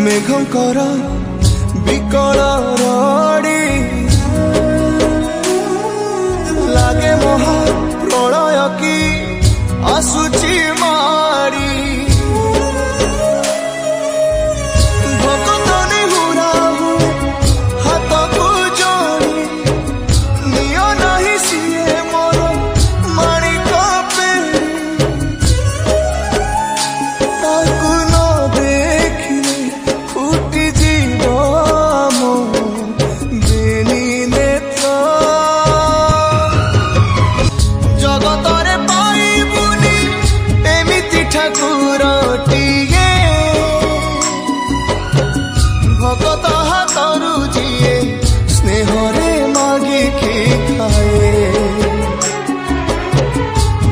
मेघंकर विकल रड़ी लागे महा प्रलय की आसुची मारी भक्तनी हुराहु हाथ को जोड़ी नियो नहीं सिए मोर माणिक पेड़ी ताकू न देखिले फुटी जीव मो बेनी नेत्र जगतरे पाइबुनी एमिति ठाकुरटिए भगत हाथरू जिए स्नेहरे मागिकी खाए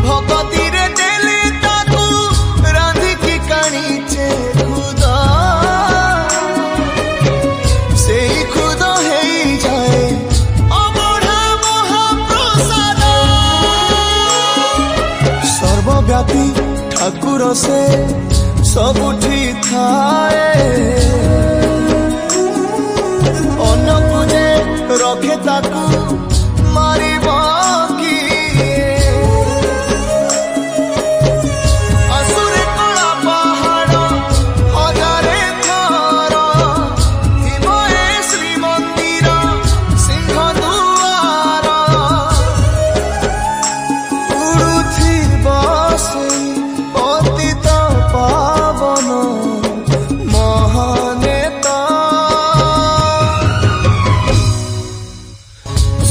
भगतिरे देले ताकू रांधिकी काणीचे खुद से खुद हेई जाए अबढ़ा महाप्रसाद सर्वव्यापी ठाकुर से सबुठी थाए अन्न जे रखे ताकू मारिब किए असुरे कला पहाड़ हजारे थर थिब ए श्रीमंदिर सिंह दुआर उड़ुथिब सेई पतित पावन महानेता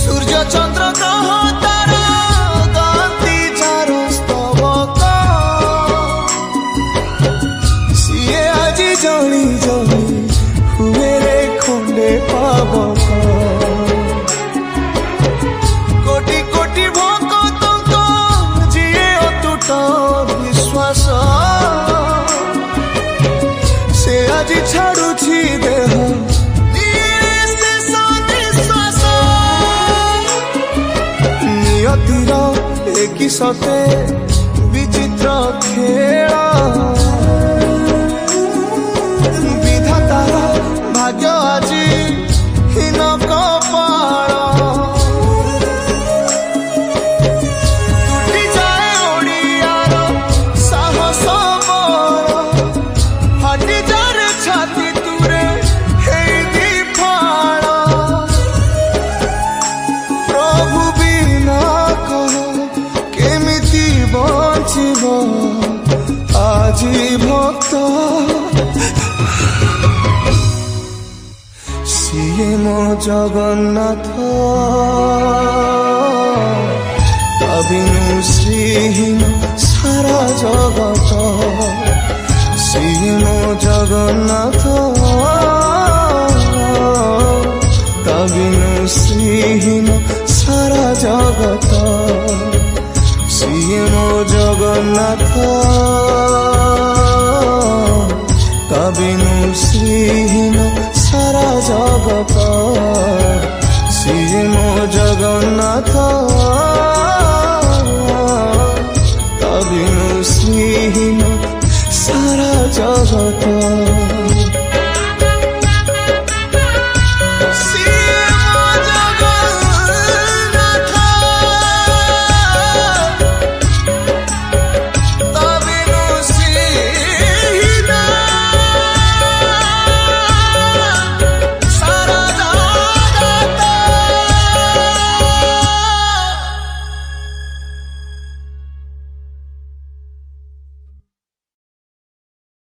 सूर्य चंद्र ग्रह तारा गांती चारो स्तवक सीए आजी जली जली हुए रे खंडे पावक कोटि कोटि भक्तंक जिए अतुट विश्वास से आजी छाड़ुछि देह नियतिर एक सते विचित्र खेल विधातार भाग्य आजी हीन कपाल टूटी जाए ओडियार साहस बल फाटी जाए छाती तुरे हेई दिफाल प्रभु बिना कह केमिति बचिब आजी भक्त सिए मो जगन्नाथ तबिनु श्रीहीन सारा जगत सिए मो जगन्नाथ तबिनु श्रीहीन सारा जगत सिए मो जगन्नाथ तबिनु श्रीहीन सारा जगत सिए मो जगन्नाथ तबिनु श्रीहीन